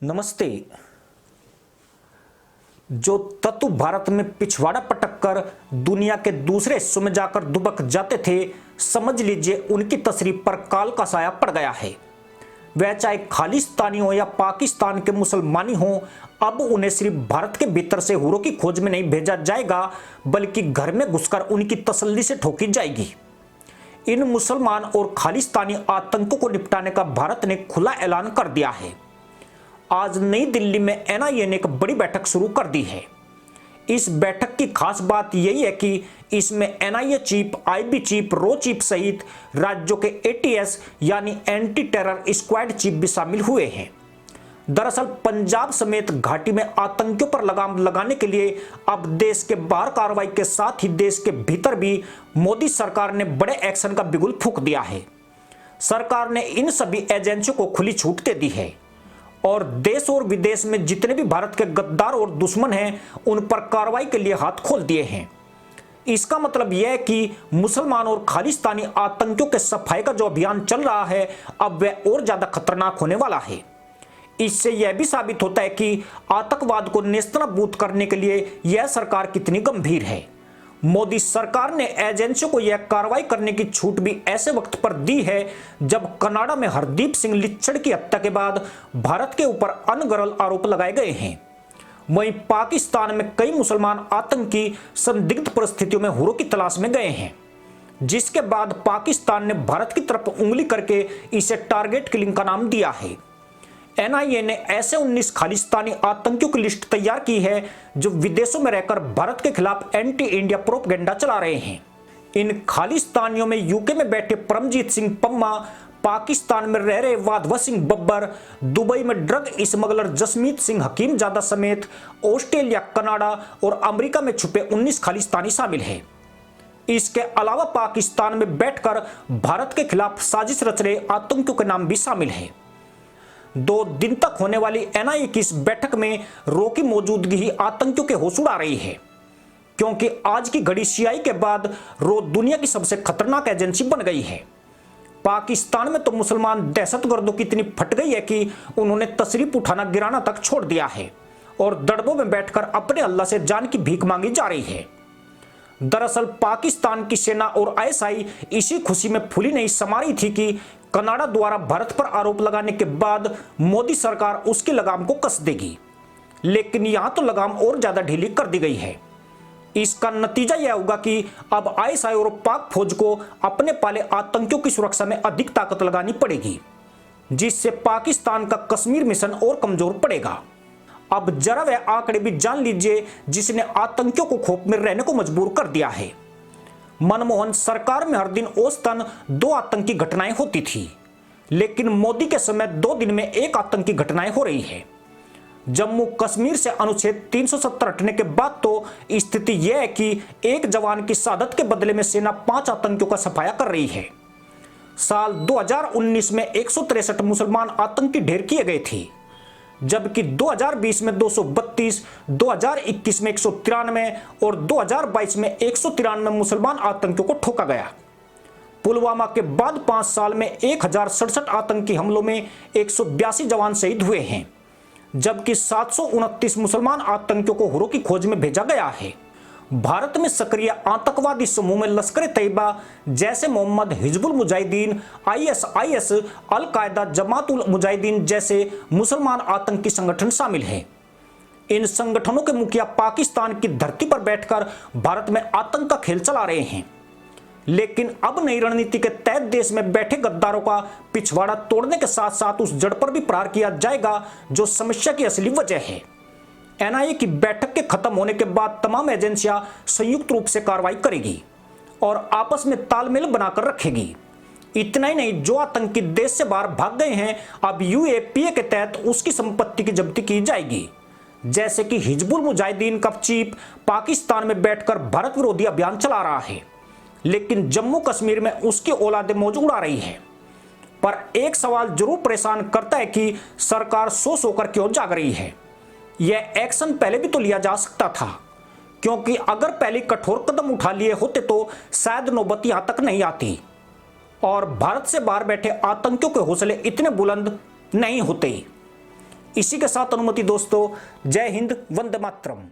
नमस्ते। जो तत्व भारत में पिछवाड़ा पटक कर दुनिया के दूसरे हिस्सों में जाकर दुबक जाते थे, समझ लीजिए उनकी तशरीफ पर काल का साया पड़ गया है। वह चाहे खालिस्तानी हो या पाकिस्तान के मुसलमानी हो, अब उन्हें सिर्फ भारत के भीतर से हुरों की खोज में नहीं भेजा जाएगा, बल्कि घर में घुसकर उनकी तसल्ली से ठोकी जाएगी। इन मुसलमान और खालिस्तानी आतंकों को निपटाने का भारत ने खुला ऐलान कर दिया है। आज नई दिल्ली में एनआईए ने एक बड़ी बैठक शुरू कर दी है। इस बैठक की खास बात यही है कि इसमें एनआईए चीफ, आईबी चीफ, रो चीफ सहित राज्यों के एटीएस यानी एंटी टेरर स्क्वाड चीफ भी शामिल हुए हैं। दरअसल पंजाब समेत घाटी में आतंकियों पर लगाम लगाने के लिए अब देश के बाहर कार्रवाई के साथ ही देश के भीतर भी मोदी सरकार ने बड़े एक्शन का बिगुल फूंक दिया है। सरकार ने इन सभी एजेंसियों को खुली छूट दे दी है और देश और विदेश में जितने भी भारत के गद्दार और दुश्मन हैं, उन पर कार्रवाई के लिए हाथ खोल दिए हैं। इसका मतलब यह है कि मुसलमान और खालिस्तानी आतंकियों के सफाई का जो अभियान चल रहा है, अब वह और ज्यादा खतरनाक होने वाला है। इससे यह भी साबित होता है कि आतंकवाद को नेस्तनाबूद करने के लिए यह सरकार कितनी गंभीर है। मोदी सरकार ने एजेंसियों को यह कार्रवाई करने की छूट भी ऐसे वक्त पर दी है जब कनाडा में हरदीप सिंह लिच्छड़ की हत्या के बाद भारत के ऊपर अनगढ़ आरोप लगाए गए हैं। वहीं पाकिस्तान में कई मुसलमान आतंकी संदिग्ध परिस्थितियों में हुरों की तलाश में गए हैं, जिसके बाद पाकिस्तान ने भारत की तरफ उंगली करके इसे टारगेट किलिंग का नाम दिया है। एनआईए ने ऐसे 19 खालिस्तानी आतंकियों की लिस्ट तैयार की है जो विदेशों में रहकर भारत के खिलाफ एंटी इंडिया प्रोपगेंडा चला रहे हैं। इन खालिस्तानियों में यूके में बैठे परमजीत सिंह पम्मा, पाकिस्तान में रह रहे वाधवा सिंह बब्बर, दुबई में ड्रग स्मगलर जसमीत सिंह हकीमजादा समेत ऑस्ट्रेलिया, कनाडा और अमेरिका में छुपे 19 खालिस्तानी शामिल हैं। इसके अलावा पाकिस्तान में बैठकर भारत के खिलाफ साजिश रच रहे आतंकियों के नाम भी शामिल है। 2 दिन तक होने वाली एनआईए की इस बैठक में रो की मौजूदगी ही आतंकियों के होश उड़ा रही है, क्योंकि आज की घड़ी सीआई के बाद रो दुनिया की सबसे खतरनाक एजेंसी बन गई है। पाकिस्तान में तो मुसलमान दहशतगर्दों की इतनी फट गई है कि उन्होंने तशरीफ उठाना गिराना तक छोड़ दिया है और दड़बों में बैठकर अपने अल्लाह से जान की भीख मांगी जा रही है। दरअसल पाकिस्तान की सेना और आईएसआई इसी खुशी में फूली नहीं समा रही थी कि कनाडा द्वारा भारत पर आरोप लगाने के बाद मोदी सरकार उसकी लगाम को कस देगी, लेकिन यहां तो लगाम और ज्यादा ढीली कर दी गई है। इसका नतीजा यह होगा कि अब आईएसआई और पाक फौज को अपने पाले आतंकियों की सुरक्षा में अधिक ताकत लगानी पड़ेगी, जिससे पाकिस्तान का कश्मीर मिशन और कमजोर पड़ेगा। अब जरा वह आंकड़े भी जान लीजिए जिसने आतंकियों को खौफ में रहने को मजबूर कर दिया है। मनमोहन सरकार में हर दिन औसतन 2 आतंकी घटनाएं होती थी, लेकिन मोदी के समय 2 दिन में 1 आतंकी घटनाएं हो रही है। जम्मू कश्मीर से अनुच्छेद 370 हटने के बाद तो स्थिति यह है कि एक जवान की शहादत के बदले में सेना 5 आतंकियों का सफाया कर रही है। साल 2019 में 163 मुसलमान आतंकी ढेर किए गए थे, जबकि 2020 में 232, 2021 में 193 और 2022 में 193 मुसलमान आतंकियों को ठोका गया। पुलवामा के बाद 5 साल में 1067 आतंकी हमलों में 182 जवान शहीद हुए हैं, जबकि 729 मुसलमान आतंकियों को हुरों की खोज में भेजा गया है। भारत में सक्रिय आतंकवादी समूह में लश्कर-ए-तैयबा जैसे मोहम्मद, हिजबुल मुजाहिदीन, आईएसआईएस, अल-कायदा, जमात-उल मुजाहिदीन जैसे मुसलमान आतंकी संगठन शामिल हैं। इन संगठनों के मुखिया पाकिस्तान की धरती पर बैठकर भारत में आतंक का खेल चला रहे हैं, लेकिन अब नई रणनीति के तहत देश में बैठे गद्दारों का पिछवाड़ा तोड़ने के साथ साथ उस जड़ पर भी प्रहार किया जाएगा जो समस्या की असली वजह है। एनआईए की बैठक के खत्म होने के बाद तमाम एजेंसियां संयुक्त रूप से कार्रवाई करेगी और आपस में तालमेल बनाकर रखेगी। इतना ही नहीं, जो आतंकी देश से बाहर भाग गए हैं, अब यूएपीए के तहत उसकी संपत्ति की जब्ती की जाएगी, जैसे कि हिजबुल मुजाहिदीन का चीफ पाकिस्तान में बैठकर भारत विरोधी अभियान चला रहा है, लेकिन जम्मू कश्मीर में उसकी औलादे मौज उड़ा रही है। पर एक सवाल जरूर परेशान करता है कि सरकार सो कर क्यों जाग रही है। यह एक्शन पहले भी तो लिया जा सकता था, क्योंकि अगर पहले कठोर कदम उठा लिए होते तो शायद नौबत यहां तक नहीं आती और भारत से बाहर बैठे आतंकियों के हौसले इतने बुलंद नहीं होते। इसी के साथ अनुमति दोस्तों, जय हिंद, वंदे मातरम।